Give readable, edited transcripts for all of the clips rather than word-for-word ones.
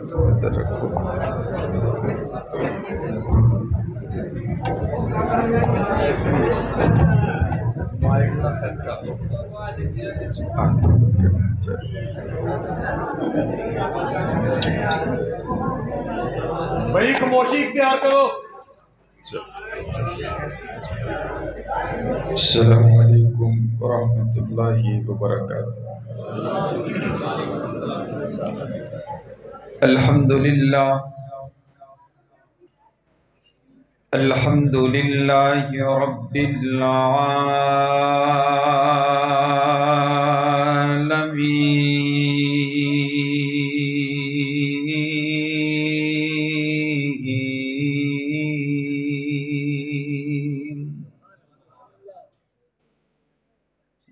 ادھر رکھو. بھائی خاموشی اختیار کرو. السلام علیکم ورحمۃ اللہ وبرکاتہ. الحمد للہ الحمد للہ رب العالمین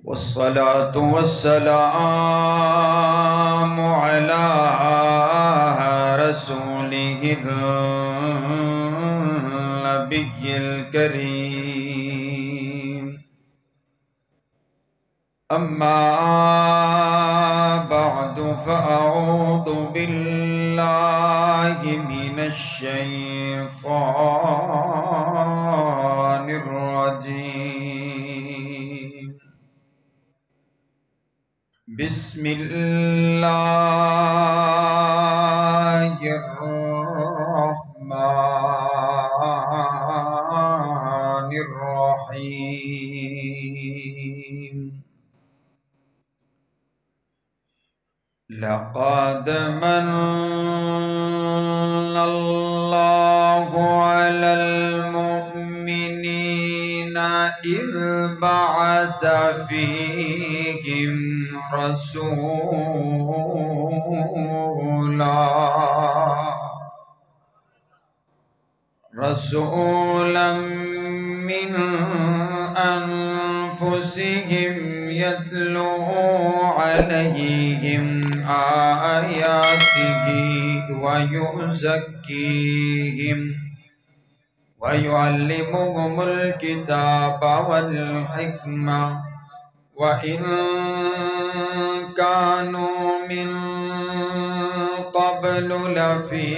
والصلاة والسلام على رسوله النبي الكريم. أما بعد فأعوذ بالله من الشيطان الرجيم. بسم الله الرحمن الرحيم. لقد من الله على المؤمنين إذ بعث فيهم رسولا من أنفسهم يتلو عليهم آياته ويزكيهم ويعلمهم الكتاب والحكمة وإن كانوا من قبل لفي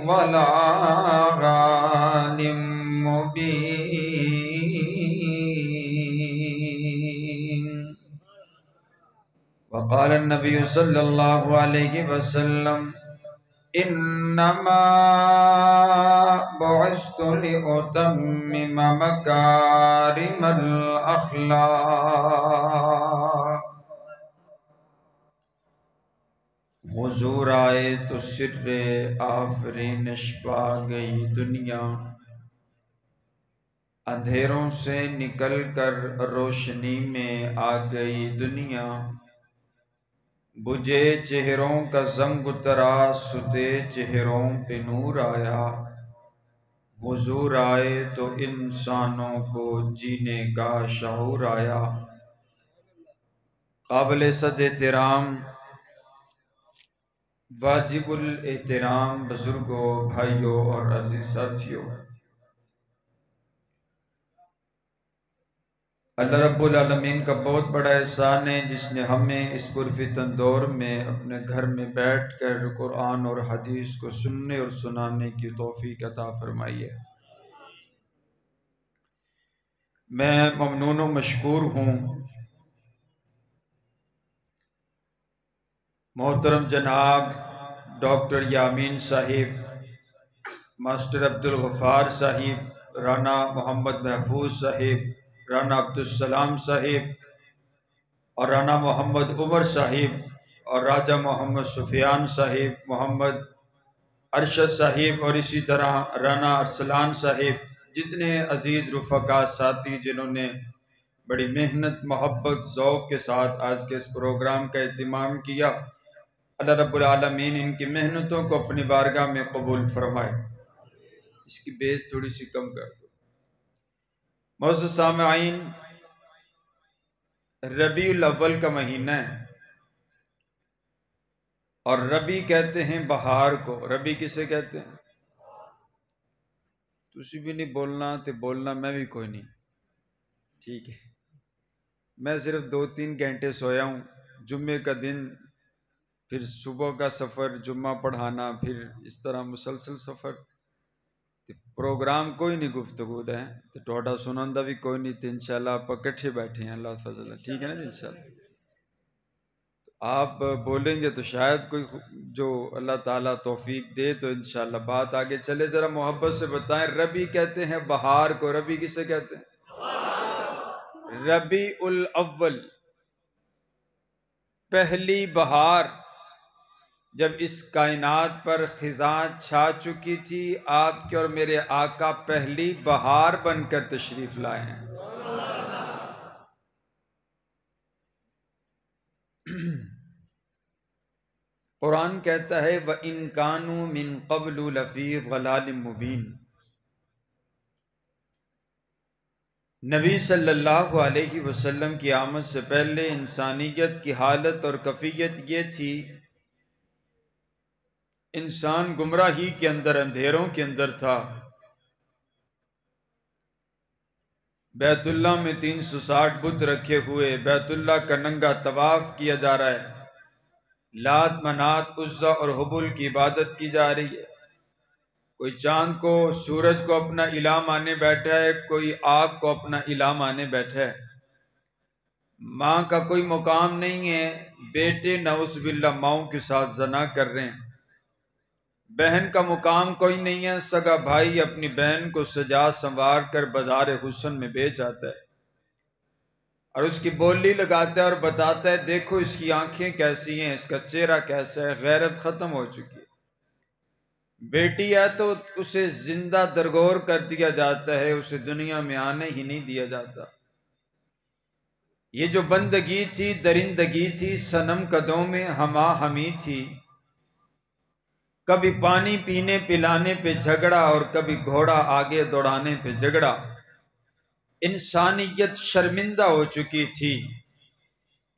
ضلال مبين. وقال النبي صلى الله عليه وسلم إنما بعثت لأتمم مكارم الأخلاق. حضور آئے تو سر آفرینش پا گئی دنیا، اندھیروں سے نکل کر روشنی میں آ گئی دنیا. بجھے چہروں کا زنگ اترا، ستے چہروں پہ نور آیا. حضور آئے تو انسانوں کو جینے کا شعور آیا. قابل صد احترام واجب الاحترام بزرگوں، بھائیوں اور عزیز ساتھیوں، اللہ رب العالمین کا بہت بڑا احسان ہے جس نے ہمیں اس پرفتن دور میں اپنے گھر میں بیٹھ کر قرآن اور حدیث کو سننے اور سنانے کی توفیق عطا فرمائی ہے. میں ممنون و مشکور ہوں. محترم جناب ڈاکٹر یامین صاحب، ماسٹر عبدالغفار صاحب، رانا محمد محفوظ صاحب، رانا عبدالسلام صاحب اور رانا محمد عمر صاحب اور راجہ محمد سفیان صاحب، محمد ارشد صاحب اور اسی طرح رانا ارسلان صاحب، جتنے عزیز رفقا ساتھی جنہوں نے بڑی محنت، محبت، ذوق کے ساتھ آج کے اس پروگرام کا اہتمام کیا، اللہ رب العالمین ان کی محنتوں کو اپنی بارگاہ میں قبول فرمائے. اس کی بیس تھوڑی سی کم کر دو. معزز سامعین، ربیع الاول کا مہینہ ہے اور ربیع کہتے ہیں بہار کو. ربیع کسے کہتے ہیں؟ تسی بھی نہیں بولنا تے بولنا میں بھی کوئی نہیں. ٹھیک ہے، میں صرف 2-3 گھنٹے سویا ہوں. جمعے کا دن پھر صبح کا سفر، جمعہ پڑھانا، پھر اس طرح مسلسل سفر، پروگرام کوئی نہیں گفتگو ہے تو ٹوٹا سنندہ بھی کوئی نہیں، تو انشاءاللہ آپ اکٹھے بیٹھے ہیں، اللہ فضل ہے، ٹھیک ہے نا انشاءاللہ۔ آپ بولیں گے تو شاید کوئی جو اللہ تعالیٰ توفیق دے تو انشاءاللہ بات آگے چلے۔ ذرا محبت سے بتائیں، ربی کہتے ہیں بہار کو، ربی کسے کہتے ہیں؟ ربیع الاول، پہلی بہار، جب اس کائنات پر خزاں چھا چکی تھی، آپ کے اور میرے آقا پہلی بہار بن کر تشریف لائے ہیں۔ قرآن کہتا ہے وَإِن كَانُوا مِن قَبْلُ لَفِي ضَلَالٍ مُبِينٍ۔ نبی صلی اللہ علیہ وسلم کی آمد سے پہلے انسانیت کی حالت اور کیفیت یہ تھی، انسان گمراہی کے اندر، اندھیروں کے اندر تھا۔ بیت اللہ میں 360 بت رکھے ہوئے، بیت اللہ کا ننگا طواف کیا جا رہا ہے، لات منات عزا اور حبل کی عبادت کی جا رہی ہے، کوئی چاند کو سورج کو اپنا الہ مانے بیٹھا ہے، کوئی آگ کو اپنا الہ مانے بیٹھا ہے۔ ماں کا کوئی مقام نہیں ہے، بیٹے نعوذ باللہ ماؤں کے ساتھ زنا کر رہے ہیں۔ بہن کا مقام کوئی نہیں ہے، سگا بھائی اپنی بہن کو سجا سنوار کر بازار حسن میں بیچ آتا ہے اور اس کی بولی لگاتا ہے اور بتاتا ہے دیکھو اس کی آنکھیں کیسی ہیں، اس کا چہرہ کیسا ہے۔ غیرت ختم ہو چکی ہے۔ بیٹی ہے تو اسے زندہ درگور کر دیا جاتا ہے، اسے دنیا میں آنے ہی نہیں دیا جاتا۔ یہ جو بندگی تھی، درندگی تھی، صنم قدوں میں ہما ہمی تھی، کبھی پانی پینے پلانے پہ جھگڑا اور کبھی گھوڑا آگے دوڑانے پہ جھگڑا۔ انسانیت شرمندہ ہو چکی تھی،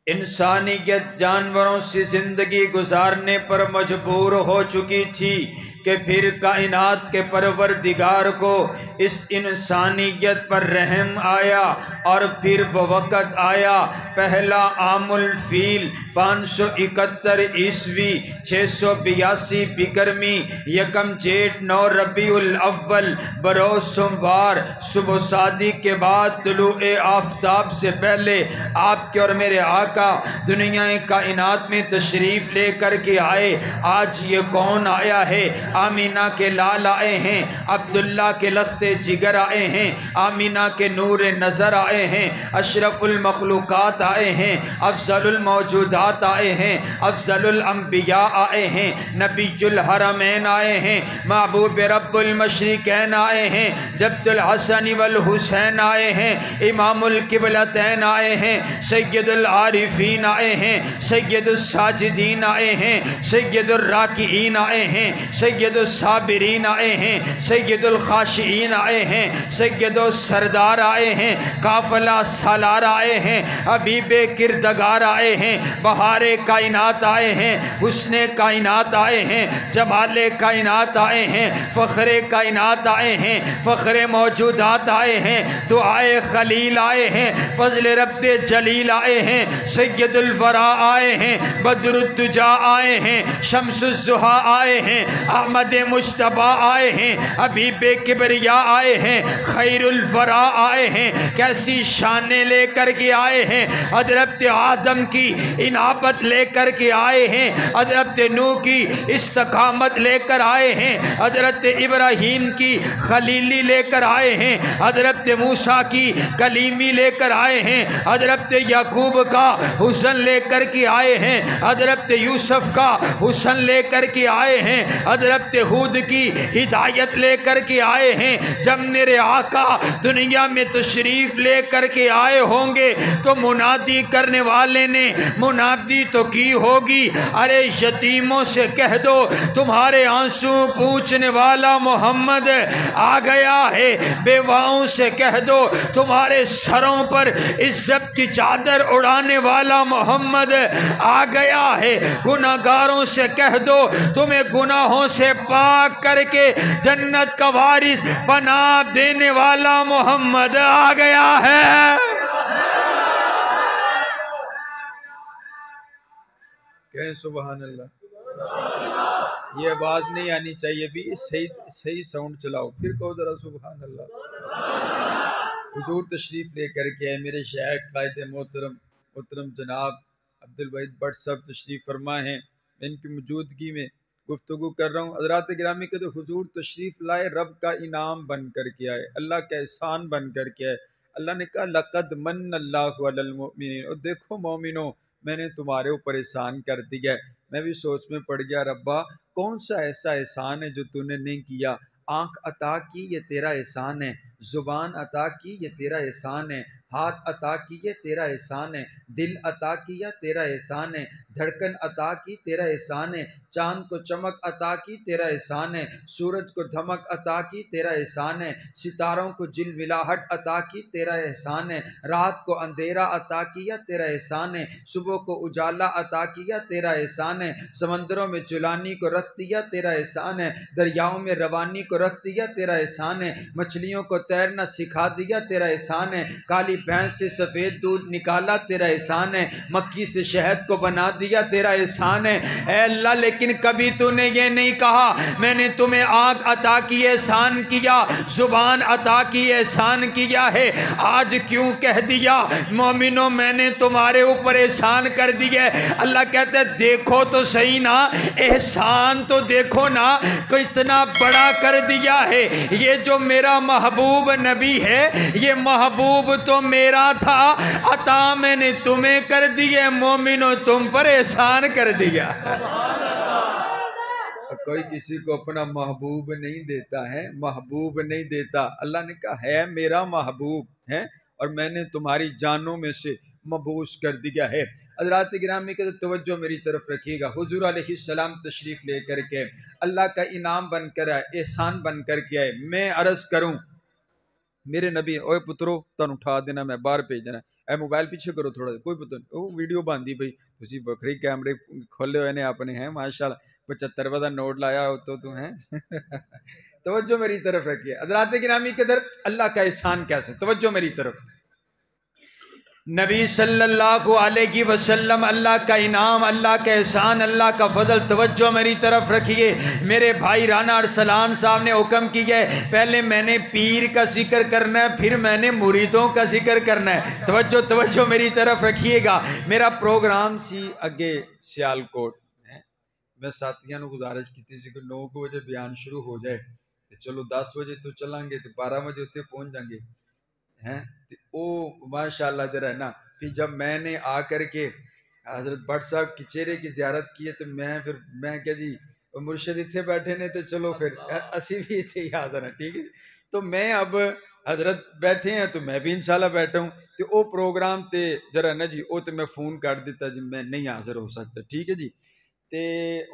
انسانیت جانوروں سے زندگی گزارنے پر مجبور ہو چکی تھی کہ پھر کائنات کے پروردگار کو اس انسانیت پر رحم آیا اور پھر وہ وقت آیا، پہلا عام الفیل 571 عیسوی 682 بکرمی، یکم جیٹھ 9 ربیع الاول بروز سوموار، صبح صادق کے بعد طلوع آفتاب سے پہلے آپ کے اور میرے آقا دنیا کائنات میں تشریف لے کر کے آئے۔ آج یہ کون آیا ہے؟ آمینہ کے لال آئے ہیں، عبداللہ کے لخت جگر آئے ہیں، آمینہ کے نور نظر آئے ہیں، اشرف المخلوقات آئے ہیں، افضل الموجودات آئے ہیں، افضل الانبیاء آئے ہیں، نبی الحرمین آئے ہیں، محبوب رب المشرقین آئے ہیں، جد الحسن والحسین آئے ہیں، امام القبلتین آئے ہیں، سید العارفین آئے ہیں، سید الساجدین آئے ہیں، سید الراکعین آئے ہیں، سید الصابرین آئے ہیں، سید الخاشعین آئے ہیں، سید السردار آئے ہیں، قافلہ سالار آئے ہیں، حبیب کردگار آئے ہیں، بہار کائنات آئے ہیں، حسن کائنات آئے ہیں، جمال کائنات آئے ہیں، فخر کائنات آئے ہیں، فخر موجودات آئے ہیں، دعائے خلیل آئے ہیں، فضل رب جلیل آئے ہیں، سید الورا آئے ہیں، بدر الدجا آئے ہیں، شمس الضحیٰ آئے ہیں، احمد مجتبی آئے ہیں، حبیب کبریا آئے ہیں، خیر الورا آئے ہیں۔ کیسی شانیں لے کر کے آئے ہیں، حضرت آدم کی انابت لے کر کے آئے ہیں، حضرت نوح کی استقامت لے کر آئے ہیں، حضرت ابراہیم کی خلیلی لے کر آئے ہیں، حضرت موسیٰ کی کلیمی لے کر آئے ہیں، حضرت یعقوب کا حسن لے کر کے آئے ہیں، حضرت یوسف کا حسن لے کر کے آئے ہیں، حضرت ہود کی ہدایت لے کر کے آئے ہیں۔ جب میرے آقا دنیا میں تشریف لے کر کے آئے ہوں گے تو منادی کرنے والے نے منادی تو کی ہوگی، ارے یتیموں سے کہہ دو تمہارے آنسو پوچھنے والا محمد آ گیا ہے، بیواؤں سے کہہ دو تمہارے سروں پر عزت کی چادر اڑانے والا محمد آ گیا ہے، گناہگاروں سے کہہ دو تمہیں گناہوں سے پاک کر کے جنت کا وارث بنا دینے والا محمد آ گیا ہے۔ کہیں سبحان اللہ. یہ آواز نہیں آنی چاہیے بھی، صحیح ساؤنڈ چلاؤ، پھر کہو ذرا سبحان اللہ. حضور تشریف لے کر کے میرے شیخ قائد محترم جناب عبدالوحید بٹ صاحب تشریف فرما ہیں. میں ان کی موجودگی میں گفتگو کر رہا ہوں. حضرات گرامی کے تو حضور تشریف لائے رب کا انعام بن کر کے آئے، اللہ کا احسان بن کر کے آئے. اللہ نے کہا لقد من اللہ علی المؤمنین، اور دیکھو مومنوں میں نے تمہارے اوپر احسان کر دیا ہے. میں بھی سوچ میں پڑ گیا، ربا کون سا ایسا احسان ہے جو تو نے نہیں کیا؟ آنکھ عطا کی یہ تیرا احسان ہے، زبان عطا کی یہ تیرا احسان ہے، ہاتھ عطا کی یہ تیرا احسان ہے، دل عطا کیا تیرا احسان ہے، دھڑکن عطا کی تیرا احسان ہے، چاند کو چمک عطا کی تیرا احسان ہے، سورج کو دھمک عطا کی تیرا احسان ہے، ستاروں کو جلولاہٹ عطا کی تیرا احسان ہے، رات کو اندھیرا عطا کیا تیرا احسان ہے، صبح کو اجالا عطا کیا تیرا احسان ہے، سمندروں میں چلانی کو رکھ دیا تیرا احسان ہے، دریاؤں میں روانی کو رکھ دیا تیرا احسان ہے، مچھلیوں کو تیرنا سکھا دیا تیرا احسان ہے، کالی بھینس سے سفید دودھ نکالا تیرا احسان ہے، مکھی سے شہد کو بنا دیا تیرا احسان ہے. اے اللہ لیکن کبھی تو نے یہ نہیں کہا میں نے تمہیں آنکھ عطا کی احسان کیا، زبان عطا کی احسان کیا ہے. آج کیوں کہہ دیا مومنوں میں نے تمہارے اوپر احسان کر دیا ہے؟ اللہ کہتا ہے دیکھو تو صحیح نا، احسان تو دیکھو نا کہ اتنا بڑا کر دیا ہے. یہ جو میرا محبوب نبی ہے یہ محبوب تو میرا تھا، عطا میں نے تمہیں کر دیا، مومنوں تم پر احسان کر دیا. کوئی کسی کو اپنا محبوب نہیں دیتا ہے، محبوب نہیں دیتا. اللہ نے کہا ہے میرا محبوب ہے اور میں نے تمہاری جانوں میں سے مبعوث کر دیا ہے. حضرات گرامی کے توجہ میری طرف رکھیے گا. حضور علیہ السلام تشریف لے کر کے اللہ کا انعام بن کر آئے، احسان بن کر کے آئے. میں عرض کروں میرے نبی اوے پترو تن اٹھا دینا میں باہر بھیج دینا، اے موبائل پیچھے کرو تھوڑا، کوئی پتہ نہیں وہ ویڈیو باندھی بھائی تسی بکری کیمرے کھولے ہوئے نے اپنے ہیں ماشاءاللہ. 75 کا نوٹ لایا ہو تو ہیں. توجہ میری طرف رکھیے. حضرات گرامی کے در اللہ کا احسان کیسے، توجہ میری طرف. نبی صلی اللہ علیہ وسلم اللہ کا انعام، اللہ کا احسان، اللہ کا فضل. توجہ میری طرف رکھیے. میرے بھائی رانا ارسلان صاحب نے حکم کیا ہے پہلے میں نے پیر کا ذکر کرنا ہے پھر میں نے مریدوں کا ذکر کرنا ہے. توجہ میری طرف رکھیے گا. میرا پروگرام سی اگے سیالکوٹ ہے، میں ساتھیاں نو گزارش کی تھی کہ 9 بجے بیان شروع ہو جائے، چلو 10 بجے تو چلیں گے تو 12 بجے اتنے پہنچ جائیں گے ہیں. او ماشاءاللہ جرا ہے نا. پھر جب میں نے آ کر کے حضرت بٹ صاحب کی چہرے کی زیارت کی ہے تو میں کیا جی مرشد اتنے بیٹھے نے تو چلو پھر اسی بھی اتنے ہی حاضر ہیں، ٹھیک ہے. تو میں اب حضرت بیٹھے ہیں تو میں بھی انشاءاللہ بیٹھا ہوں. تو او پروگرام تے جرا نا جی او تو میں فون کر دیتا جی میں نہیں حاضر ہو سکتا، ٹھیک ہے جی. تے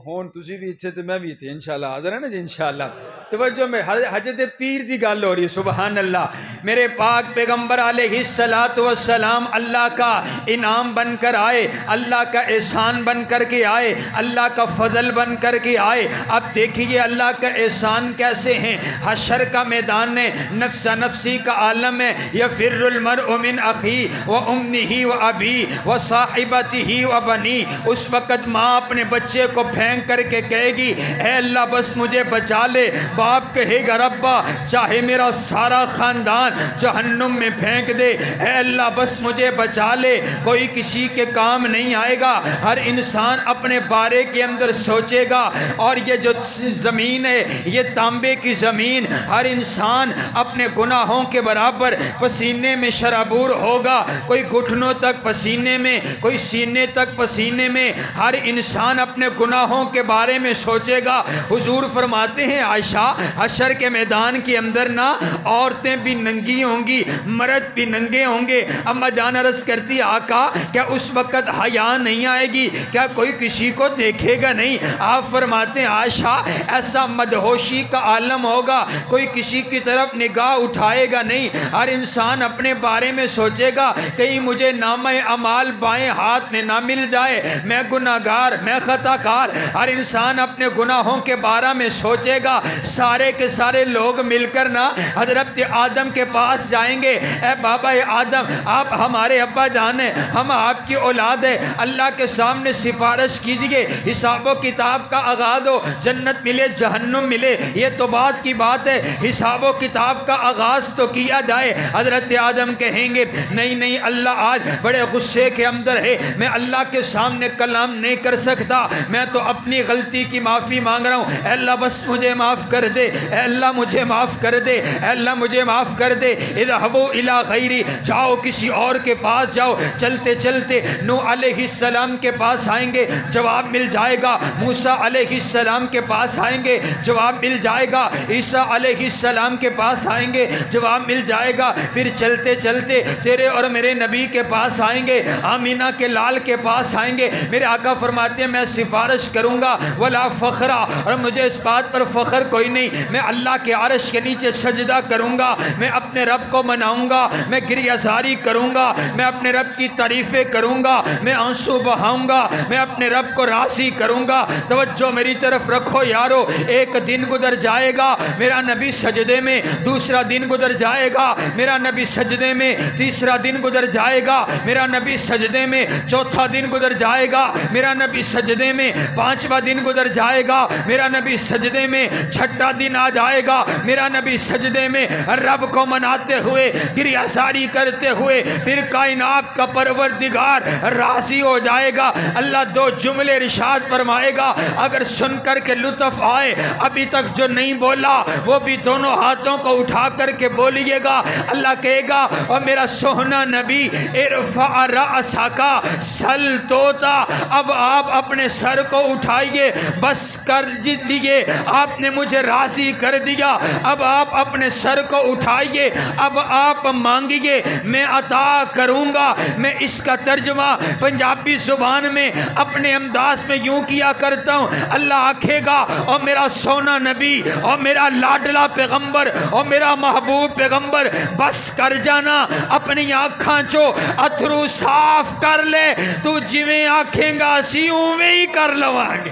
ہون تسی بھی اتنے تو میں بھی اتنے انشاءاللہ حاضر ہے نا جی انشاءاللہ. توجہ میں حضرت پیر دی گل ہو رہی ہے. سبحان اللہ. میرے پاک پیغمبر علیہ السلام اللہ کا انعام بن کر آئے، اللہ کا احسان بن کر کے آئے، اللہ کا فضل بن کر کے آئے. اب دیکھیے اللہ کا احسان کیسے ہیں. حشر کا میدان ہے، نفس نفسی کا عالم ہے. یفر المرء من اخی و امہ و ابی و صاحبتہ و بنی. اس وقت ماں اپنے بچے کو پھینک کر کے کہے گی اے اللہ بس مجھے بچا لے. باپ کہے گا ربا چاہے میرا سارا خاندان جہنم میں پھینک دے، اے اللہ بس مجھے بچا لے. کوئی کسی کے کام نہیں آئے گا. ہر انسان اپنے بارے کے اندر سوچے گا. اور یہ جو زمین ہے یہ تانبے کی زمین، ہر انسان اپنے گناہوں کے برابر پسینے میں شرابور ہوگا. کوئی گھٹنوں تک پسینے میں، کوئی سینے تک پسینے میں. ہر انسان اپنے گناہوں کے بارے میں سوچے گا. حضور فرماتے ہیں عائشہ حشر کے میدان کے اندر نا عورتیں بھی ننگی ہوں گی، مرد بھی ننگے ہوں گے. اما جان عرض کرتی آقا کیا اس وقت حیا نہیں آئے گی؟ کیا کوئی کسی کو دیکھے گا نہیں؟ آپ فرماتے ہیں عائشہ ایسا مدہوشی کا عالم ہوگا، کوئی کسی کی طرف نگاہ اٹھائے گا نہیں. ہر انسان اپنے بارے میں سوچے گا کہیں مجھے نامہ اعمال بائیں ہاتھ میں نہ مل جائے، میں گناہگار، میں خطا خطا کار، ہر انسان اپنے گناہوں کے بارے میں سوچے گا. سارے کے سارے لوگ مل کر نا حضرت آدم کے پاس جائیں گے. اے بابا آدم، آپ ہمارے ابا جان ہیں، ہم آپ کی اولاد ہے، اللہ کے سامنے سفارش کیجئے، حساب و کتاب کا آغاز ہو، جنت ملے جہنم ملے، یہ تو بات کی بات ہے، حساب و کتاب کا آغاز تو کیا جائے. حضرت آدم کہیں گے نہیں نہیں، اللہ آج بڑے غصے کے اندر ہے، میں اللہ کے سامنے کلام نہیں کر سکتا، میں تو اپنی غلطی کی معافی مانگ رہا ہوں. اے اللہ بس مجھے معاف کر دے، اے اللہ مجھے معاف کر دے، اے اللہ مجھے معاف کر دے. اذهبوا الی غیری، جاؤ کسی اور کے پاس جاؤ. چلتے چلتے نوح علیہ السلام کے پاس آئیں گے، جواب مل جائے گا. موسیٰ علیہ السلام کے پاس آئیں گے، جواب مل جائے گا. عیسیٰ علیہ السلام کے پاس آئیں گے، جواب مل جائے گا. پھر چلتے چلتے تیرے اور میرے نبی کے پاس آئیں گے، آمینہ کے لال کے پاس آئیں گے. میرے آقا فرماتے ہیں میں سفارش کروں گا ولا فخرا، اور مجھے اس بات پر فخر کوئی نہیں، میں اللہ کے عرش کے نیچے سجدہ کروں گا، میں اپنے رب کو مناؤں گا، میں گریہ زاری کروں گا، میں اپنے رب کی تعریفیں کروں گا، میں آنسو بہاؤں گا، میں اپنے رب کو راضی کروں گا. توجہ میری طرف رکھو یارو. ایک دن گزر جائے گا میرا نبی سجدے میں، دوسرا دن گزر جائے گا میرا نبی سجدے میں، تیسرا دن گزر جائے گا میرا نبی سجدے میں، چوتھا دن گزر جائے گا میرا نبی سجدے میں، پانچواں دن گزر جائے گا میرا نبی سجدے میں، چھٹا دن آ جائے گا میرا نبی سجدے میں، رب کو مناتے ہوئے گریہ زاری کرتے ہوئے. پھر کائنات کا پروردگار راضی ہو جائے گا. اللہ دو جملے ارشاد فرمائے گا، اگر سن کر کے لطف آئے، ابھی تک جو نہیں بولا وہ بھی دونوں ہاتھوں کو اٹھا کر کے بولیے گا. اللہ کہے گا اور میرا سوہنا نبی ارفع رأسک سل توتا، اب آپ اپنے سر کو اٹھائیے، بس کر لیجیے، آپ نے مجھے راضی کر دیا، اب آپ اپنے سر کو اٹھائیے، اب آپ مانگیے، میں عطا کروں گا. میں اس کا ترجمہ پنجابی زبان میں اپنے انداز میں یوں کیا کرتا ہوں. اللہ آکھے گا اور میرا سونا نبی اور میرا لاڈلا پیغمبر اور میرا محبوب پیغمبر، بس کر جانا، اپنی آنکھاں چو اتھرو صاف کر لے، تو جویں آکھیں گا اسی اوویں ہی کر لواں گے.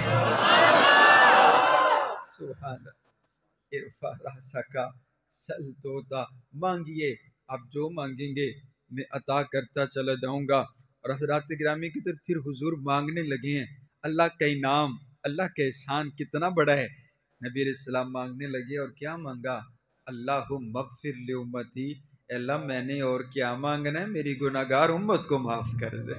سبحان اللہ. ارفع رأسک سل توتا، مانگیے، آپ جو مانگیں گے میں عطا کرتا چلا جاؤں گا. اور حضرات گرامی کی طرف پھر حضور مانگنے لگے ہیں. اللہ کا انعام، اللہ کا احسان کتنا بڑا ہے. نبی علیہ السلام مانگنے لگے اور کیا مانگا؟ اللہم اغفر لامتی، اللہ میں نے اور کیا مانگنا ہے، میری گناہگار امت کو معاف کر دے.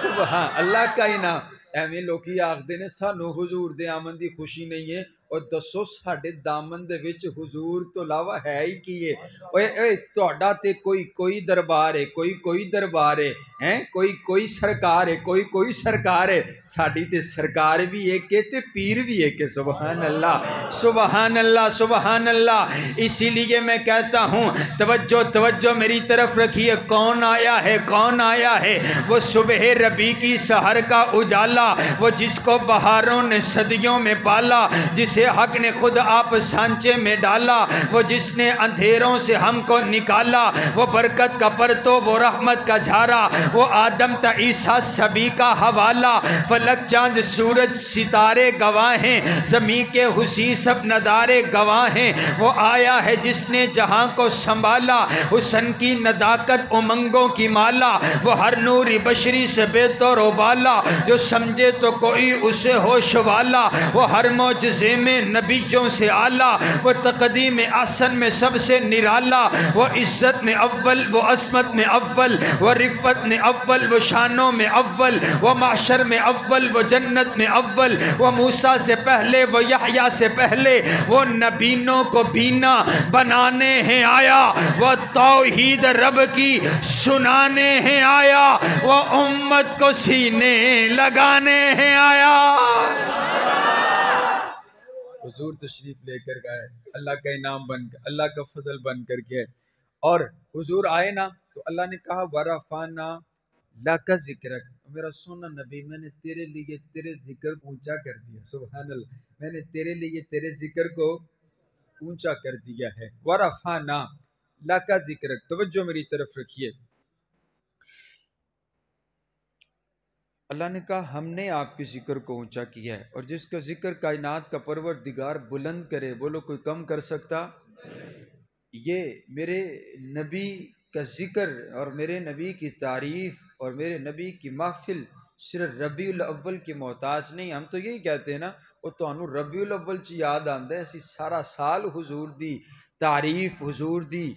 سبحان اللہ کا انعام. ایویں لوکی آخدے نے سانو حضور دے آمن دی خوشی نہیں ہے، اور دسو ساڈے دامن دے وچ حضور تو علاوہ ہے ہی کی ہے. اوے تہاڈا تے کوئی دربار ہے، کوئی دربار ہے، ہیں کوئی سرکار ہے، کوئی سرکار ہے. ساڈی تے سرکار بھی ایک ہے تے پیر بھی ایک ہے. سبحان اللہ سبحان اللہ سبحان اللہ. اسی لیے میں کہتا ہوں توجہ میری طرف رکھیے. کون آیا ہے، کون آیا ہے؟ وہ صبح ربیع کی سحر کا اجالا، وہ جس کو بہاروں نے صدیوں میں پالا، جسے حق نے خود آپ سانچے میں ڈالا، وہ جس نے اندھیروں سے ہم کو نکالا، وہ برکت کا پرتو، وہ رحمت کا جھارا، وہ آدم تا عیسیٰ سبھی کا حوالہ. فلک چاند سورج ستارے گواہ ہیں، زمین کے حسی سب ندارے گواہ ہیں. وہ آیا ہے جس نے جہاں کو سنبھالا، حسن کی نداکت امنگوں کی مالا. وہ ہر نوری بشری سے بہتر و بالا، جو سمجھے تو کوئی اسے ہوش والا. وہ ہر معجزے میں نبیوں سے اعلیٰ، وہ تقدیم احسن میں سب سے نرالا. وہ عزت میں اول، وہ عصمت میں اول، وہ رفت میں اول، وہ شانوں میں اول، وہ معاشر میں اول، وہ جنت میں اول. وہ موسیٰ سے پہلے، وہ یحییٰ سے پہلے، وہ نبینوں کو بینا بنانے ہیں آیا. وہ توحید رب کی سنانے ہیں آیا، وہ امت کو سینے لگانے ہیں آیا. حضور تشریف لے کر گئے، اللہ کا انعام بن کر، اللہ کا فضل بن کر کے. اور حضور آئے نا تو اللہ نے کہا ورفعنا لک ذکرک، میرا سونا نبی میں نے تیرے لیے تیرے ذکر کو اونچا کر دیا. سبحان اللہ، میں نے تیرے لیے تیرے ذکر کو اونچا کر دیا ہے. ورفعنا لک ذکرک. توجہ میری طرف رکھیے. اللہ نے کہا ہم نے آپ کے ذکر کو اونچا کیا ہے، اور جس کا ذکر کائنات کا پروردگار بلند کرے، بولو کوئی کم کر سکتا؟ یہ میرے نبی کا ذکر اور میرے نبی کی تعریف اور میرے نبی کی محفل صرف ربیع الاول کی محتاج نہیں. ہم تو یہی کہتے ہیں نا، وہ تو ربیع الاول چ یاد آندا ہے، اسی سارا سال حضور دی تعریف، حضور دی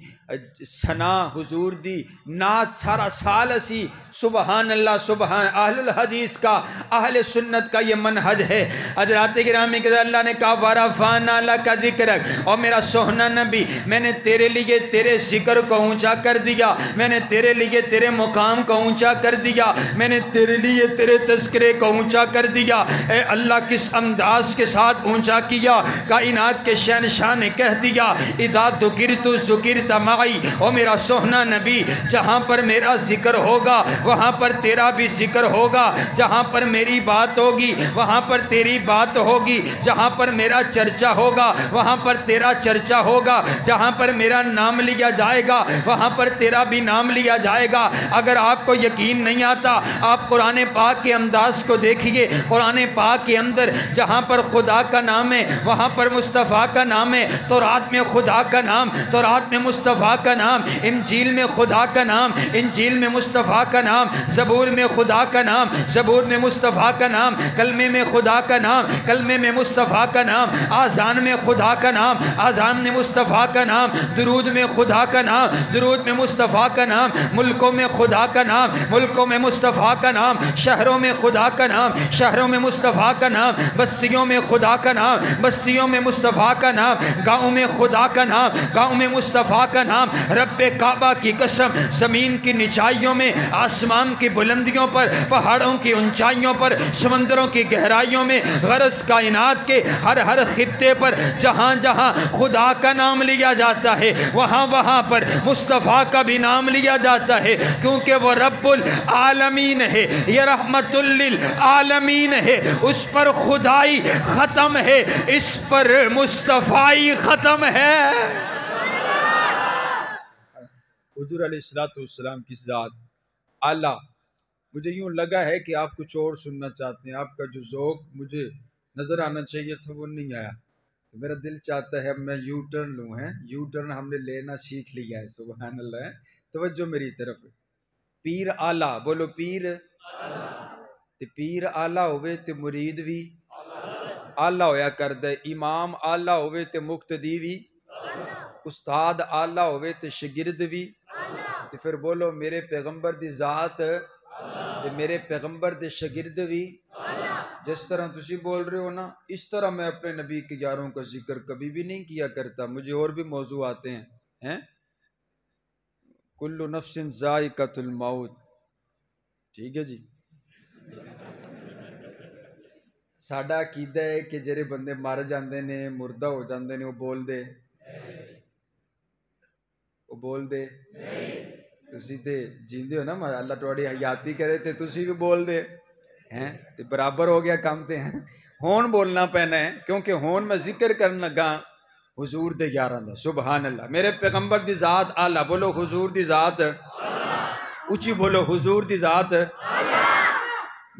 ثنا، حضور دی نعت سارا سال اسی سبحان اللہ سبحان. اہل الحدیث کا، اہل سنت کا یہ منہج ہے. حضرات گرامی کے اللہ نے کہا ورفعنا لک ذکرک، اور میرا سوہنا نبی میں نے تیرے لیے تیرے ذکر کو اونچا کر دیا، میں نے تیرے لیے تیرے مقام کو اونچا کر دیا، میں نے تیرے لیے تیرے تذکرے کو اونچا کر دیا. اے اللہ کس انداز کے ساتھ اونچا کیا. کائنات کے شہنشاہ نے کہہ دیا اذا ذکرت ذکرت معی، او میرا سوہنا نبی جہاں پر میرا ذکر ہوگا وہاں پر تیرا بھی ذکر ہوگا، جہاں پر میری بات ہوگی وہاں پر تیری بات ہوگی، جہاں پر میرا چرچا ہوگا وہاں پر تیرا چرچا ہوگا، جہاں پر میرا نام لیا جائے گا وہاں پر تیرا بھی نام لیا جائے گا. اگر آپ کو یقین نہیں آتا آپ قرآن پاک کے انداز کو دیکھیے. قرآن پاک کے اندر جہاں پر خدا کا نام ہے وہاں پر مصطفیٰ کا نام ہے. تورات میں خدا کا نام، تورات میں مصطفیٰ کا نام، انجیل میں خدا کا نام، انجیل میں مصطفیٰ کا نام، زبور میں خدا کا نام، زبور میں مصطفیٰ کا نام، کلمے میں خدا کا نام، کلمے میں مصطفیٰ کا نام، آذان میں خدا کا نام، آذان میں مصطفیٰ کا نام، درود میں خدا کا نام، درود میں مصطفیٰ کا نام، ملکوں میں خدا کا نام، ملکوں میں مصطفیٰ کا نام، شہروں میں خدا کا نام، شہروں میں مصطفیٰ کا نام، بستیوں میں خدا کا نام، بستیوں میں مصطفیٰ کا نام، گاؤں میں خدا کا نام، گاؤں میں مصطفیٰ کا نام. رب کعبہ کی قسم، زمین کی نچائیوں میں، آسمان کی بلندیوں پر، پہاڑوں کی اونچائیوں پر، سمندروں کی گہرائیوں میں، غرض کائنات کے ہر خطے پر جہاں جہاں خدا کا نام لیا جاتا ہے وہاں وہاں پر مصطفیٰ کا بھی نام لیا جاتا ہے، کیونکہ وہ رب العالمین ہے، یہ رحمت للعالمین ہے. اس پر خدائی ختم ہے، اس پر مصطفیٰ ختم ہے. حضور علیہ السلام کی ذات اعلیٰ. مجھے یوں لگا ہے کہ آپ کچھ اور سننا چاہتے ہیں، آپ کا جو ذوق مجھے نظر آنا چاہیے تھا وہ نہیں آیا. تو میرا دل چاہتا ہے اب میں یو ٹرن لوں. یو ٹرن ہم نے لینا سیکھ لیا ہے، سبحان اللہ ہے. توجہ میری طرف. پیر اعلیٰ، بولو پیر تے پیر اعلیٰ ہوئے تے مرید بھی اعلیٰ ہویا کر دے. امام اعلیٰ ہوئے تے مقتدی بھی، استاد اعلیٰ ہوئے تے شگرد بھی. تے پھر بولو میرے پیغمبر دی ذات تے میرے پیغمبر دے شگرد بھی. جس طرح تسی بول رہے ہو نا اس طرح میں اپنے نبی کے یاروں کا ذکر کبھی بھی نہیں کیا کرتا. مجھے اور بھی موضوع آتے ہیں. کل نفس ذائقۃ الموت. ٹھیک ہے جی. ساڈا عقیدہ ہے کہ جڑے بندے مر جاندے نے، مردہ ہو جاندے نے، وہ بول دے تسی تے جیندے ہو نا، اللہ تہاڈی حیاتی کرے تے تسی بھی بول دے ہیں تے برابر ہو گیا کام. تے ہیں ہون بولنا پینا ہے کیونکہ ہون میں ذکر کرن لگا حضور دے یاراں دا. سبحان اللہ. میرے پیغمبر دی ذات اعلیٰ. بولو حضور دی ذات اونچی، بولو حضور دی ذات.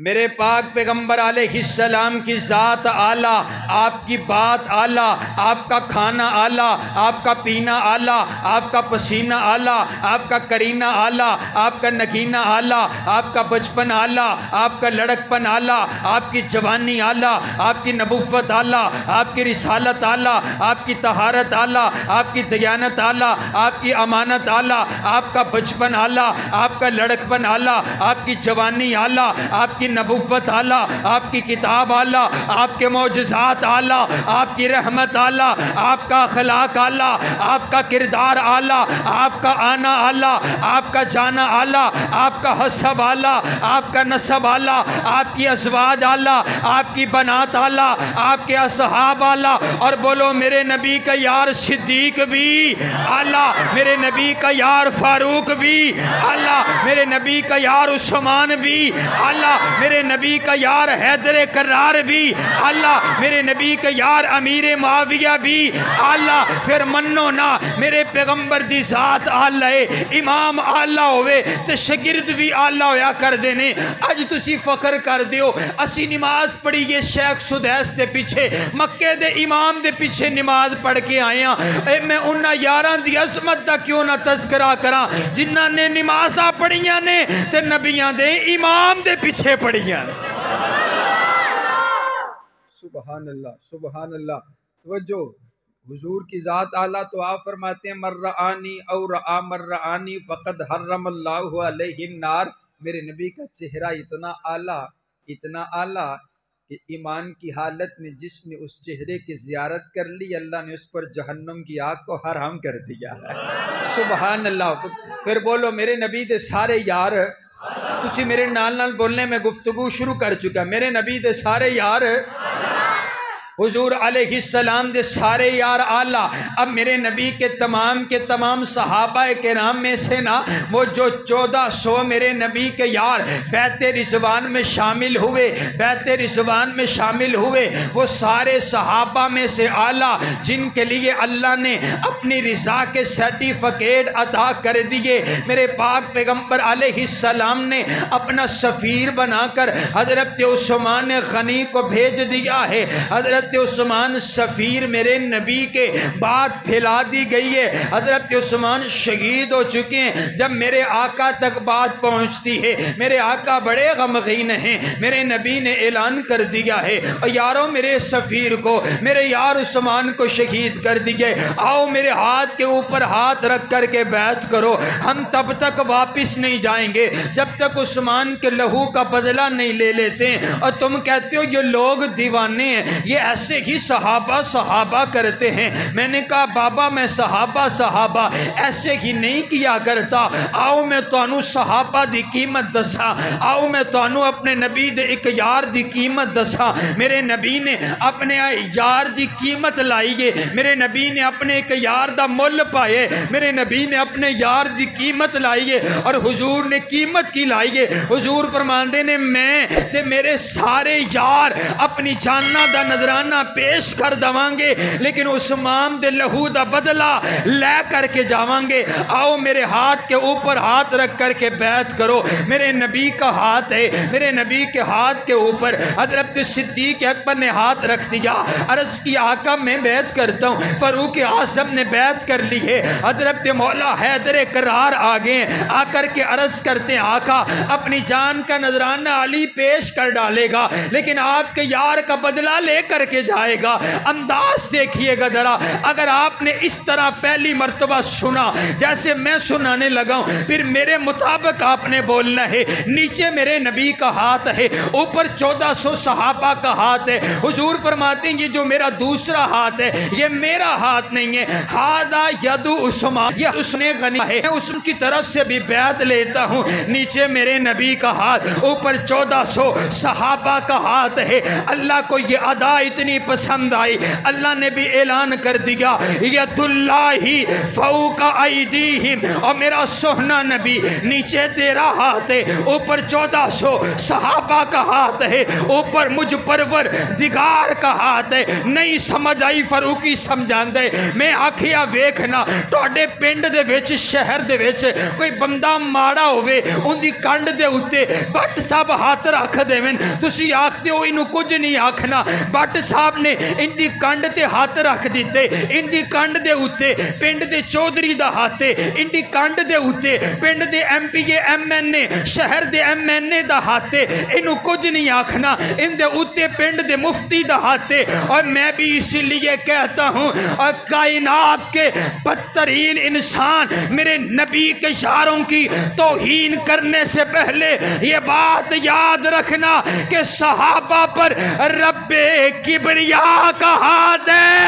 میرے پاک پیغمبر علیہ السلام کی ذات اعلیٰ، آپ کی بات اعلیٰ، آپ کا کھانا اعلیٰ، آپ کا پینا اعلیٰ، آپ کا پسینہ اعلیٰ، آپ کا کرینہ اعلیٰ، آپ کا نگینہ اعلیٰ، آپ کا بچپن اعلیٰ، آپ کا لڑکپن اعلیٰ، آپ کی جوانی اعلیٰ، آپ کی نبوت اعلیٰ، آپ کی رسالت اعلیٰ، آپ کی طہارت اعلیٰ، آپ کی دیانت اعلیٰ، آپ کی امانت اعلیٰ، آپ کا بچپن اعلیٰ، آپ کا لڑکپن اعلیٰ، آپ کی جوانی اعلیٰ، آپ کی نبوت اعلیٰ، آپ کی کتاب اعلیٰ، آپ کے معجزات اعلیٰ، آپ کی رحمت اعلیٰ، آپ کا اخلاق اعلیٰ، آپ کا کردار اعلیٰ، آپ کا آنا اعلیٰ، آپ کا جانا اعلیٰ، آپ کا حسب اعلیٰ، آپ کا نسب اعلیٰ، آپ کی ازواج اعلیٰ، آپ کی بنات اعلیٰ، آپ کے اصحاب اعلیٰ. اور بولو میرے نبی کا یار صدیق بھی اعلیٰ، میرے نبی کا یار فاروق بھی اعلیٰ، میرے نبی کا یار عثمان بھی اللہ، میرے نبی کا یار حیدر کرار بھی اللہ، میرے نبی کا یار امیر معاویہ بھی اللہ، پھر منو نا میرے پیغمبر دی ذات اللہ امام اللہ ہوئے تے شگرد بھی اللہ ہویا کر دینے۔ اج تسی فخر کر دیو اسی نماز پڑھی یہ شیخ سدیس دے پیچھے مکے دے امام دے پیچھے نماز پڑھ کے آیا، اے میں انہاں یاران دی عظمت دا کیوں نہ تذکرہ کراں جنہاں نے نمازاں پڑھیاں نے تے نبیاں دے امام دے پیچھے پڑھیاں۔ سبحان اللہ سبحان اللہ۔ توجہ، حضور کی ذات اعلیٰ تو آپ فرماتے ہیں من رآنی او رآ من رآنی فقد حرم اللہ علیہ النار۔ میرے نبی کا چہرہ اتنا اعلیٰ کہ ایمان کی حالت میں جس نے اس چہرے کی زیارت کر لی اللہ نے اس پر جہنم کی آگ کو حرام کر دیا ہے۔ سبحان اللہ۔ پھر بولو میرے نبی دے سارے یار، تسی میرے نال بولنے میں گفتگو شروع کر چکا، میرے نبی دے سارے یار، حضور علیہ السلام دے سارے یار آلہ۔ اب میرے نبی کے تمام صحابہ کرام میں سے نا وہ جو 1400 میرے نبی کے یار بیعت رضوان میں شامل ہوئے وہ سارے صحابہ میں سے آلہ جن کے لیے اللہ نے اپنی رضا کے سرٹیفکیٹ عطا کر دیے، میرے پاک پیغمبر علیہ السلام نے اپنا سفیر بنا کر حضرت عثمان غنی کو بھیج دیا ہے۔ حضرت عثمان سفیر میرے نبی کے بعد پھیلا دی گئی ہے، حضرت عثمان شہید ہو چکے ہیں۔ جب میرے آقا تک بات پہنچتی ہے میرے آقا بڑے غمگین ہیں، میرے نبی نے اعلان کر دیا ہے یارو میرے سفیر کو، میرے یار عثمان کو شہید کر دیے، آؤ میرے ہاتھ کے اوپر ہاتھ رکھ کر کے بیعت کرو، ہم تب تک واپس نہیں جائیں گے جب تک عثمان کے لہو کا بدلہ نہیں لے لیتے ہیں۔ اور تم کہتے ہو یہ لوگ دیوانے ہیں، یہ ایسے ہی صحابہ کرتے ہیں۔ میں نے کہا بابا میں صحابہ ایسے ہی نہیں کیا کرتا، آؤ میں تانوں صحابہ دی قیمت دسا، آؤ میں تانوں اپنے نبی دے ایک یار دی قیمت دسا۔ میرے نبی نے اپنے یار دی قیمت لائیے، میرے نبی نے اپنے ایک یار دا مل پائے، میرے نبی نے اپنے یار دی قیمت لائیے۔ اور حضور نے قیمت کی لائیے، حضور فرماندے نے میں تے میرے سارے یار اپنی جاننا دا نذرانہ پیش کر دواں گے لیکن عثمان دے لہو دا بدلہ لے کر کے جاواں گے۔ آؤ میرے ہاتھ کے اوپر ہاتھ رکھ کر کے بیعت کرو۔ میرے نبی کا ہاتھ ہے، میرے نبی کے ہاتھ کے اوپر حضرت صدیق اکبر نے ہاتھ رکھ دیا، عرض کی آقا میں بیعت کرتا ہوں۔ فاروق اعظم نے بیعت کر لی ہے، حضرت مولا حیدر کرار آگے آ کر کے عرض کرتے ہیں آقا اپنی جان کا نذرانہ علی پیش کر ڈالے گا لیکن آپ کے یار کا بدلہ لے کر کے جائے گا۔ انداز دیکھیے گا ذرا، اگر آپ نے اس طرح پہلی مرتبہ سنا جیسے میں سنانے لگا ہوں پھر میرے مطابق آپ نے بولنا ہے۔ نیچے میرے نبی کا ہاتھ ہے، اوپر 1400 صحابہ کا ہاتھ ہے۔ حضور فرماتے ہیں یہ جو میرا دوسرا ہاتھ ہے یہ میرا ہاتھ نہیں ہے، ہادہ ید عثمان، یہ عثمان غنی ہے، میں اس کی طرف سے بھی بیعت لیتا ہوں۔ نیچے میرے نبی کا ہاتھ، اوپر 1400 صحابہ کا ہاتھ ہے۔ اللہ کو یہ ادا اتنی پسند آئی، اللہ نے بھی اعلان کر دیا ید اللہ فوق ایدیہم، اور میرا سوہنا نبی نیچے تیرا ہاتھ ہے، اوپر 1400 صحابہ کا ہاتھ ہے، اوپر مجھ پرور دگار کا ہاتھ ہے۔ نہیں سمجھ آئی فاروقی سمجھان دے، میں آکھیا ویکھنا توڑے پنڈ دے وچ شہر دے وچ کوئی بندہ ماڑا ہوئے ان دی کنڈ دے ہوتے بٹ صاحب ہاتھ رکھ دے من تسی آکھتے ہو انہوں کچھ نہیں آکھنا، بٹ صاحب نے ان دی کنڈ تے ہاتھ رکھ دیتے، ان دی کنڈ دے ہوتے پنڈ دے چودری دا ہاتھے، ان دی کنڈ دے ہوتے پنڈ دے M P A M N A شہر دے ایم این اے دا ہاتھے، انہوں کچھ نہیں آکھنا، ان دے ہوتے پنڈ دے مفتی دا ہاتھے۔ اور میں بھی اسی لیے کہتا ہوں اور کائنات کے بدترین انسان میرے نبی کے یاروں کی توہین کرنے سے پہلے یہ بات یاد رکھنا کہ صحابہ پر رب کبریا کا ہاتھ ہے۔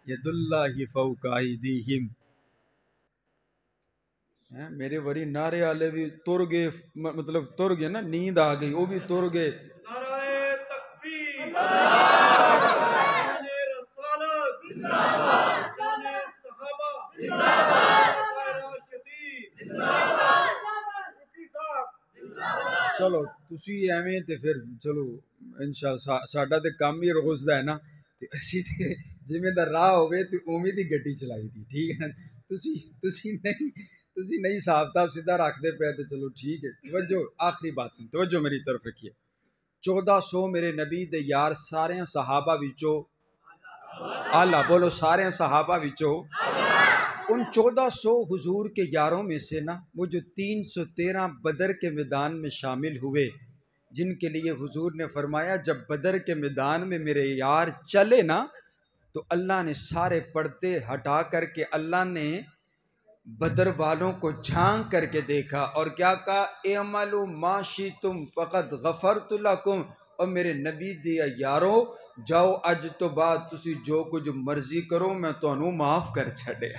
ید اللہ فوق ایدیہم، میرے وری نعرے والے بھی تر گئے، مطلب تر گئے نا، نیند آ گئی وہ بھی تر گئے۔ نعرہ تکبیر، شان رسالت، شان صحابہ، ਤੁਸੀਂ ਐਵੇਂ ਤੇ ਫਿਰ ਚਲੋ ਇਨਸ਼ਾਅੱਲਾ ਸਾਡਾ ਤੇ ਕੰਮ ਹੀ ਰੋਜ਼ ਦਾ ਹੈ ਨਾ, ਤੇ ਅਸੀਂ ਤੇ ਜਿਵੇਂ ਦਾ ਰਾਹ ਹੋਵੇ ਤੇ ਉਵੇਂ ਦੀ ਗੱਡੀ ਚਲਾਈ ਦੀ, ਠੀਕ ਹੈ ਨਾ। ਤੁਸੀਂ نہیں صاحب تاب سیدھا رکھ دے پہ تو چلو ٹھیک ہے. توجہ آخری بات نہیں، توجہ میری طرف رکھیے. 1400 میرے نبی دے یار سارے صحابہ وچوں آلہ، بولو سارے صحابہ وچوں ان 1400 حضور کے یاروں میں سے نا وہ جو 313 بدر کے میدان میں شامل ہوئے، جن کے لیے حضور نے فرمایا جب بدر کے میدان میں میرے یار چلے نا تو اللہ نے سارے پردے ہٹا کر کے اللہ نے بدر والوں کو جھانک کر کے دیکھا اور کیا کہا، اعملوا ما شئتم فقد غفرت لکم. اور میرے نبی دیا یارو جاؤ اج تو بعد تسی جو کچھ مرضی کرو میں تانوں معاف کر چھڑے.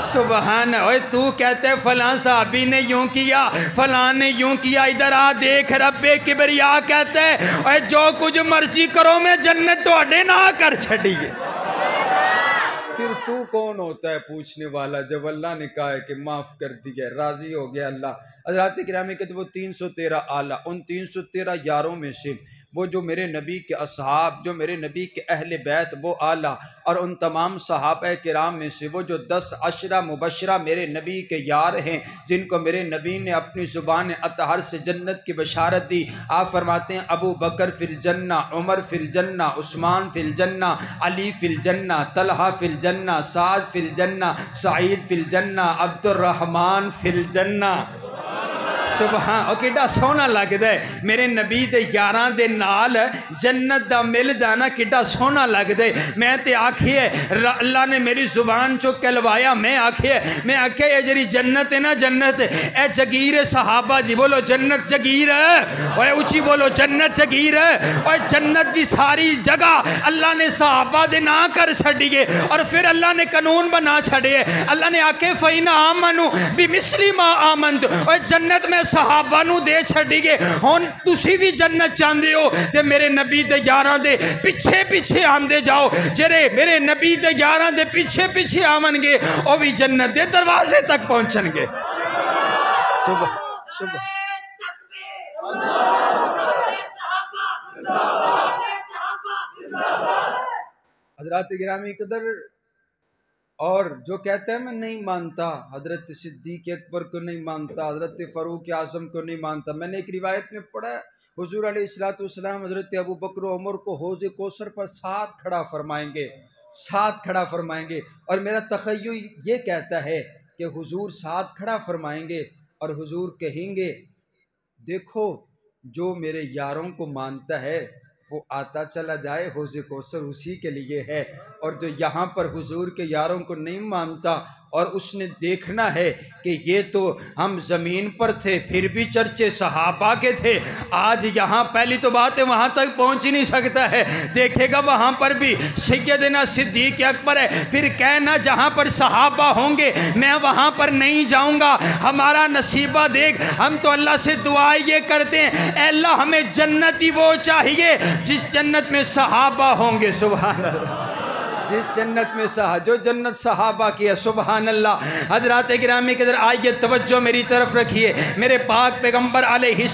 سبحان. اوے تو کہتے ہے فلاں صحابی نے یوں کیا، فلاں نے یوں کیا، ادھر آ دیکھ رب کبریا کہتے ہے اوے جو کچھ مرضی کرو میں جنت تواڈے نہ کر چھڑیے. پھر تو کون ہوتا ہے پوچھنے والا جب اللہ نے کہا ہے کہ معاف کر دیا، راضی ہو گیا اللہ. حضرات گرامی کہتے وہ 313 آلہ، ان 313 یاروں میں سے وہ جو میرے نبی کے اصحاب، جو میرے نبی کے اہل بیت وہ آلہ، اور ان تمام صحابہ کرام میں سے وہ جو 10 عشرہ مبشرہ میرے نبی کے یار ہیں جن کو میرے نبی نے اپنی زبان اطہر سے جنت کی بشارت دی. آپ فرماتے ہیں ابو بکر فی الجنہ، عمر فی الجنہ، عثمان فی الجنہ، علی فی الجنہ، طلحہ فی الجنہ، سعد فی الجنہ، سعید فی الجنہ، عبد الرحمن فی الجنہ. سبحان. او کیڈا سونا لگدا ہے میرے نبی دے یاراں دے نال جنت دا مل جانا، کیڈا سونا لگدا ہے. میں تے آکھیے اللہ نے میری زبان چو کلوایا، میں آکھیے یہ جڑی جنت ہے نا، جنت اے جگیر صحابہ دی. بولو جنت جگیر ہے، اوے اونچی بولو جنت جگیر ہے. اوے جنت دی ساری جگہ اللہ نے صحابہ دے نا کر چھڈیے اور پھر اللہ نے قانون بنا چھڈے. اللہ نے آکھے فَإِنْ آمَنُوا بِمِثْلِ مَا آمَنْتُ. اوے جنت میں صحابہ نو دے چھڈیے. ہن تسی بھی جنت چاہندے ہو تے میرے نبی دے یاراں دے پیچھے پیچھے آندے جاؤ. جڑے میرے نبی دے یاراں دے پیچھے پیچھے آون گے او بھی جنت دے دروازے تک پہنچن گے. صبح صبح حضرات گرامی قدر. اور جو کہتا ہے میں نہیں مانتا حضرت صدیق اکبر کو نہیں مانتا، حضرت فاروق اعظم کو نہیں مانتا. میں نے ایک روایت میں پڑھا ہے حضور علیہ السلام حضرت ابو بکر و عمر کو حوض کوثر پر ساتھ کھڑا فرمائیں گے، ساتھ کھڑا فرمائیں گے. اور میرا تخیل یہ کہتا ہے کہ حضور ساتھ کھڑا فرمائیں گے اور حضور کہیں گے دیکھو جو میرے یاروں کو مانتا ہے وہ آتا چلا جائے، حوض کوثر اسی کے لیے ہے. اور جو یہاں پر حضور کے یاروں کو نہیں مانتا اور اس نے دیکھنا ہے کہ یہ تو ہم زمین پر تھے پھر بھی چرچے صحابہ کے تھے، آج یہاں پہلی تو بات ہے وہاں تک پہنچ ہی نہیں سکتا ہے. دیکھے گا وہاں پر بھی سیدنا صدیق اکبر ہے، پھر کہنا جہاں پر صحابہ ہوں گے میں وہاں پر نہیں جاؤں گا. ہمارا نصیبہ دیکھ، ہم تو اللہ سے دعا یہ کرتے ہیں اے اللہ ہمیں جنت ہی وہ چاہیے جس جنت میں صحابہ ہوں گے. سبحان اللہ. جس جنت میں جو جنت صحابہ کی ہے. سبحان اللہ. حضرات گرامی کے در آئیے توجہ میری طرف رکھیے. میرے پاک پیغمبر علیہ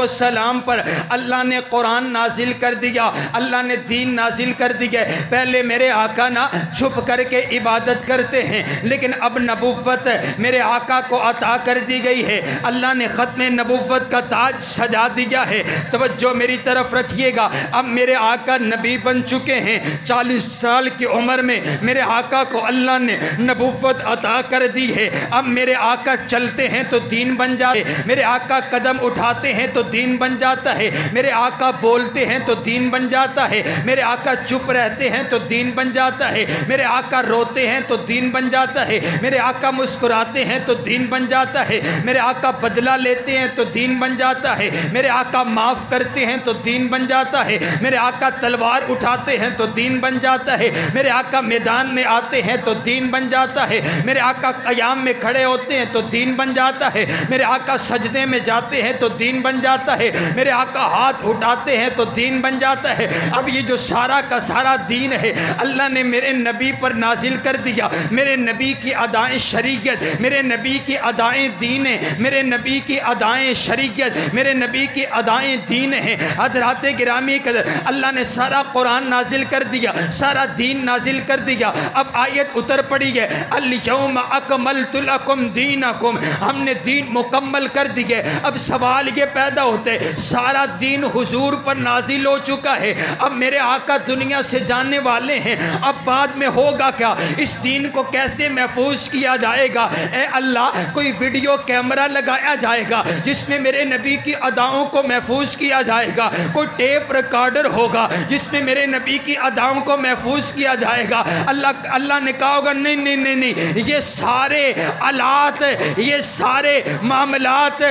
السلام پر اللہ نے قرآن نازل کر دیا، اللہ نے دین نازل کر دیا. پہلے میرے آقا نا چھپ کر کے عبادت کرتے ہیں، لیکن اب نبوت میرے آقا کو عطا کر دی گئی ہے. اللہ نے ختم نبوت کا تاج سجا دیا ہے. توجہ میری طرف رکھیے گا. اب میرے آقا نبی بن چکے ہیں. 40 سال کی عمر میں میرے آقا کو اللہ نے نبوت عطا کر دی ہے. اب میرے آقا چلتے ہیں تو دین بن جاتے، میرے آقا قدم اٹھاتے ہیں تو دین بن جاتا ہے، میرے آقا بولتے ہیں تو دین بن جاتا ہے، میرے آقا چپ رہتے ہیں تو دین بن جاتا ہے، میرے آقا روتے ہیں تو دین بن جاتا ہے، میرے آقا مسکراتے ہیں تو دین بن جاتا ہے، میرے آقا بدلہ لیتے ہیں تو دین بن جاتا ہے، میرے آقا معاف کرتے ہیں تو دین بن جاتا ہے، میرے آقا تلوار اٹھاتے ہیں تو دین بن جاتا ہے، میرے آقا میدان میں آتے ہیں تو دین بن جاتا ہے، میرے آقا قیام میں کھڑے ہوتے ہیں تو دین بن جاتا ہے، میرے آقا سجدے میں جاتے ہیں تو دین بن جاتا ہے، میرے آقا ہاتھ اٹھاتے ہیں تو دین بن جاتا ہے۔ اب یہ جو سارا کا سارا دین ہے اللہ نے میرے نبی پر نازل کر دیا، میرے نبی کی ادائیں شریعت، میرے نبی کی ادائیں دین ہیں، میرے نبی کی ادائیں شریعت، میرے نبی کی ادائیں دین ہیں۔ حضرات گرامی قدر، اللہ نے سارا قرآن نازل کر دیا، سارا دین نازل کر دیا۔ اب آیت اتر پڑی ہے، الیوم اکملت لکم دینکم، ہم نے دین مکمل کر دیے۔ اب سوال یہ پیدا ہوتا ہے، سارا دین حضور پر نازل ہو چکا ہے، اب میرے آقا دنیا سے جانے والے ہیں، اب بعد میں ہوگا کیا؟ اس دین کو کیسے محفوظ کیا جائے گا؟ اے اللہ، کوئی ویڈیو کیمرہ لگایا جائے گا جس میں میرے نبی کی اداؤں کو محفوظ کیا جائے گا، کوئی ٹیپ ریکارڈر ہوگا جس میں میرے نبی کی اداؤں کو محفوظ کیا جائے گا۔ اللہ نے کہا ہوگا نہیں نہیں نہیں نہیں، یہ سارے آلات، یہ سارے معاملات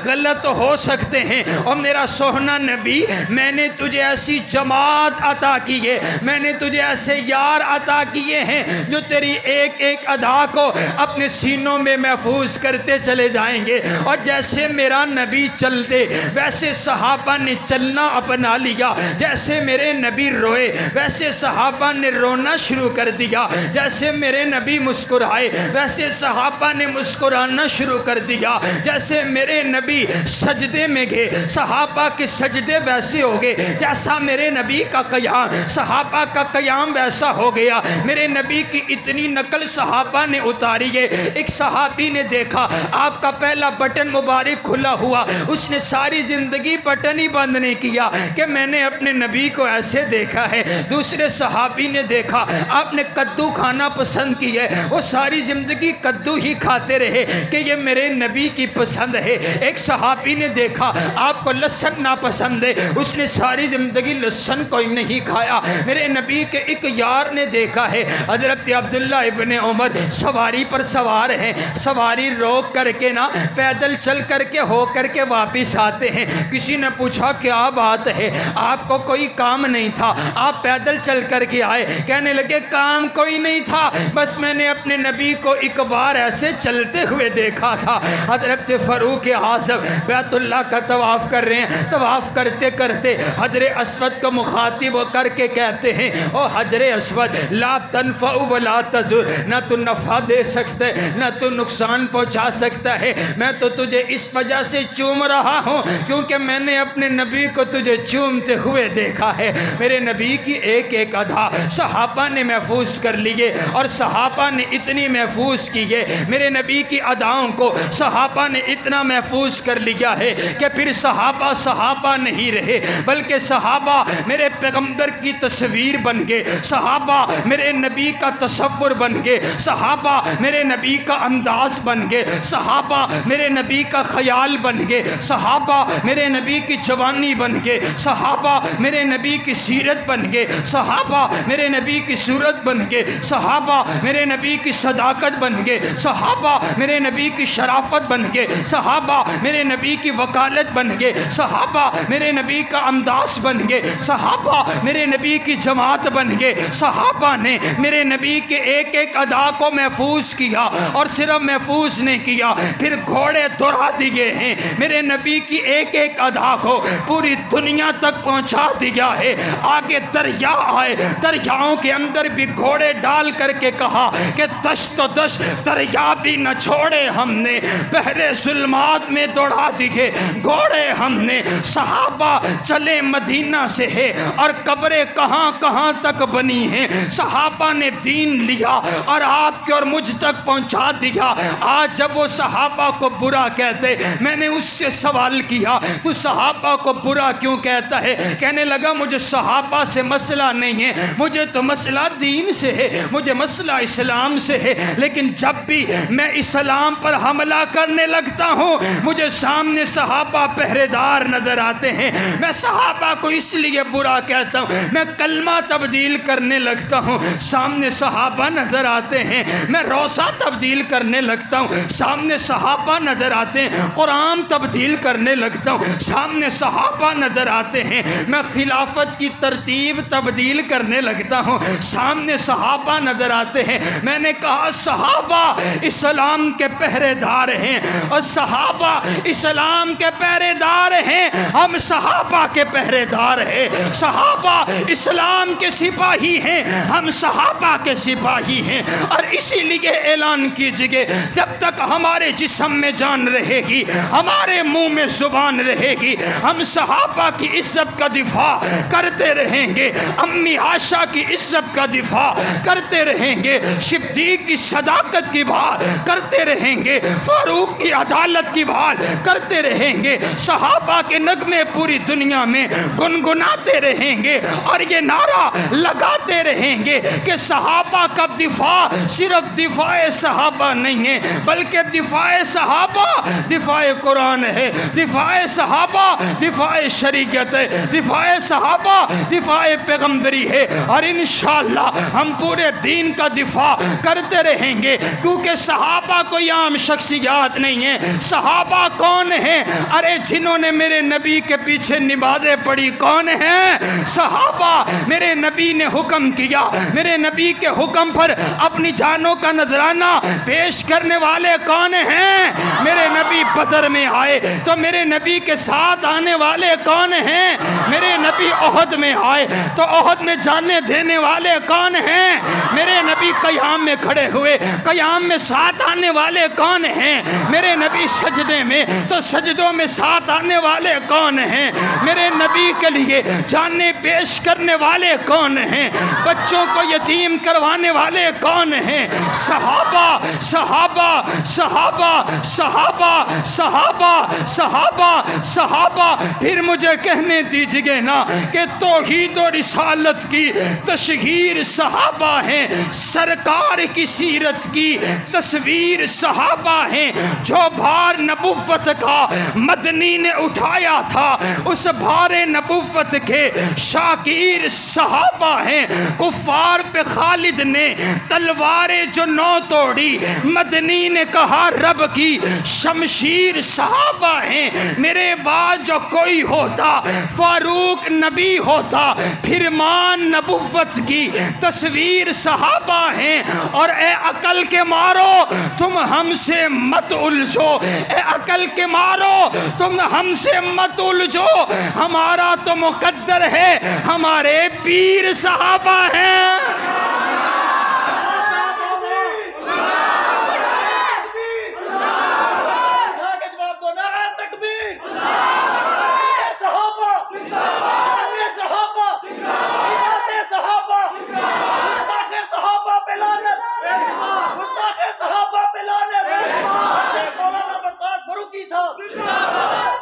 غلط ہو سکتے ہیں، اور میرا سوہنا نبی، میں نے تجھے ایسی جماعت عطا کی ہے، میں نے تجھے ایسے یار عطا کیے ہیں جو تیری ایک ایک ادا کو اپنے سینوں میں محفوظ کرتے چلے جائیں گے۔ اور جیسے میرا نبی چلتے ویسے صحابہ نے چلنا اپنا لیا، جیسے میرے نبی روئے ویسے صحابہ نے رونا شروع کر دیا، جیسے میرے نبی مسکرائے ویسے صحابہ نے مسکرانا شروع کر دیا، جیسے میرے نبی سجدے میں گئے صحابہ کے سجدے ویسے ہو گئے، جیسا میرے نبی کا قیام صحابہ کا قیام ویسا ہو گیا۔ میرے نبی کی اتنی نقل صحابہ نے اتاری ہے، ایک صحابی نے دیکھا آپ کا پہلا بٹن مبارک کھلا ہوا، اس نے ساری زندگی بٹن ہی بند نہیں کیا کہ میں نے اپنے نبی کو ایسے دیکھا ہے۔ دوسرے صحابی نے دیکھا آپ نے کدو کھانا پسند کی ہے، وہ ساری زندگی کدو ہی کھاتے رہے کہ یہ میرے نبی کی پسند ہے۔ ایک صحابی نے دیکھا آپ کو لہسن ناپسند ہے، اس نے ساری زندگی لہسن کوئی نہیں کھایا۔ میرے نبی کے ایک یار نے دیکھا ہے، حضرت عبداللہ ابن عمر سواری پر سوار ہیں، سواری روک کر کے نا پیدل چل کر کے ہو کر کے واپس آتے ہیں۔ کسی نے پوچھا کیا بات ہے، آپ کو کوئی کام نہیں تھا، آپ پیدل چل کر کے آئے؟ کہنے لگے کام کوئی نہیں تھا، بس میں نے اپنے نبی کو ایک بار ایسے چلتے ہوئے دیکھا تھا۔ حضرت فاروق اعظم بیت اللہ کا طواف کر رہے ہیں، طواف کرتے کرتے حجر اسود کو مخاطب کر کے کہتے ہیں او حجر اسود لا تنفع ولا تضر، نہ تو نفع دے سکتا ہے نہ تو نقصان پہنچا سکتا ہے، میں تو تجھے اس وجہ سے چوم رہا ہوں کیونکہ میں نے اپنے نبی کو تجھے چومتے ہوئے دیکھا ہے۔ میرے نبی کی ایک ایک ادا صحابہ نے محفوظ کر لیے، اور صحابہ نے اتنی محفوظ کی ہے، میرے نبی کی اداؤں کو صحابہ نے اتنا محفوظ کر لیا ہے کہ پھر صحابہ نہیں رہے، بلکہ صحابہ میرے پیغمبر کی تصویر بن گئے، صحابہ میرے نبی کا تصور بن گئے، صحابہ میرے نبی کا انداز بن گئے، صحابہ میرے نبی کا خیال بن گئے، صحابہ میرے نبی کی جوانی بن گئے، صحابہ میرے نبی کی سیرت بن گئے، صحابہ میرے نبی کی صورت بن گئے، صحابہ میرے نبی کی صداقت بن گئے، صحابہ میرے نبی کی شرافت بن گئے، صحابہ میرے نبی کی وکالت بن گئے، صحابہ میرے نبی کا انداز بن گئے، صحابہ میرے نبی کی جماعت بن گئے۔ صحابہ نے میرے نبی کے ایک ایک ادا کو محفوظ کیا، اور صرف محفوظ نہیں کیا، پھر گھوڑے دوڑا دیے ہیں، میرے نبی کی ایک ایک ادا کو پوری دنیا تک پہنچا دیا ہے۔ آگے دریا آئے، دریاؤں کے اندر بھی گھوڑے ڈال کر کے کہا کہ دشت و دشت دریا بھی نہ چھوڑے ہم نے، بحر ظلمات میں دوڑا دیے گھوڑے ہم نے۔ صحابہ چلے مدینہ سے ہے، اور قبریں کہاں کہاں تک بنی ہیں، صحابہ نے دین لیا اور آپ کے اور مجھ تک پہنچا دیا۔ آج جب وہ صحابہ کو برا کہتے، میں نے اس سے سوال کیا تو صحابہ کو برا کیوں کہتا ہے؟ کہنے لگا مجھے صحابہ سے مسئلہ نہیں ہے، مجھے تو مسئلہ دین سے ہے، مجھے مسئلہ اسلام سے ہے، لیکن جب بھی میں اسلام پر حملہ کرنے لگتا ہوں مجھے سامنے صحابہ پہرے دار نظر آتے ہیں، میں صحابہ کو اس لیے برا کہتا ہوں، میں کلمہ تبدیل کرنے لگتا ہوں سامنے صحابہ نظر آتے ہیں، میں روزہ تبدیل کرنے لگتا ہوں سامنے صحابہ نظر آتے ہیں، قرآن تبدیل کرنے لگتا ہوں سامنے صحابہ نظر آتے ہیں، میں خلافت کی ترتیب تبدیل کرنے لگتا ہوں سامنے صحابہ نظر آتے ہیں. میں نے کہا صحابہ اسلام کے پہرے دار ہیں اور صحابہ اسلام کے پہرے دار ہیں. ہم صحابہ کے پہرے دار ہیں. صحابہ اسلام کے سپاہی ہیں, ہم صحابہ کے سپاہی ہیں. اور اسی لیے اعلان کیجئے جب تک ہمارے جسم میں جان رہے گی, ہمارے منہ میں زبان رہے گی, ہم صحابہ کی عزت کا دفاع کرتے رہیں گے. امی عائشہ کی عزت کا دفاع کرتے رہیں گے, صدیق کی صداقت کی بات کرتے رہیں گے, فاروق کی عدالت کی بات کرتے رہیں گے. صحابہ کے نغمے پوری دنیا میں گنگناتے رہیں گے اور یہ نعرہ لگاتے رہیں گے کہ صحابہ کا دفاع صرف دفاع صحابہ نہیں ہے, بلکہ دفاع صحابہ دفاع قرآن ہے, دفاع صحابہ دفاع شریعت ہے, دفاع صحابہ دفاع پیغمبری ہے. اور انشاءاللہ ہم پورے دین کا دفاع کرتے رہیں گے, کیونکہ صحابہ کوئی عام شخصیات نہیں ہیں. صحابہ کون ہیں؟ ارے جنہوں نے میرے نبی کے پیچھے نمازیں پڑھی کون ہیں؟ صحابہ. میرے نبی نے حکم کیا, میرے نبی کے حکم پر اپنی جانوں کا نذرانہ پیش کرنے والے کون ہیں؟ میرے نبی بدر میں آئے تو میرے نبی کے ساتھ آنے والے کون ہیں؟ میرے نبی احد میں آئے تو احد میں جانے دینے والے کون ہیں؟ میرے نبی قیام میں کھڑے ہوئے, قیام میں ساتھ آنے والے کون ہیں؟ میرے نبی سجدے میں تو سجدوں میں ساتھ آنے والے کون ہیں؟ میرے نبی کے لیے جانیں پیش کرنے والے کون ہیں؟ بچوں کو یتیم کروانے والے کون ہیں؟ صحابہ صحابہ صحابہ صحابہ صحابہ صحابہ صحابہ. پھر مجھے کہنے دیجئے نا کہ توحید و رسالت کی تشہیر صحابہ ہیں, سرکار کی سیرت کی تصویر صحابہ ہیں. جو بھار نبوت کا مدنی نے اٹھایا تھا اس بھار نبوت کے شاکر صحابہ ہیں. کفار پہ خالد نے تلواریں جو نو توڑی, مدنی نے کہا رب کی شمشیر صحابہ ہیں. میرے بعد جو کوئی ہوتا فاروق نبی ہوتا, فرمان نبوت کی تصویر صحابہ ہیں. اور اے عقل کے مارو تم ہم سے مت الجھو, اے عقل کے مارو تم ہم سے مت الجھو. ہمارا تو مقدر ہے, ہمارے پیر صحابہ ہیں.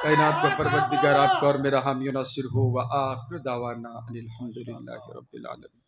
کائنات کا پروردگار آپ کا اور میرا حامی و ناصر ہو. وآخر دعوانا ان الحمدللہ رب العالمین.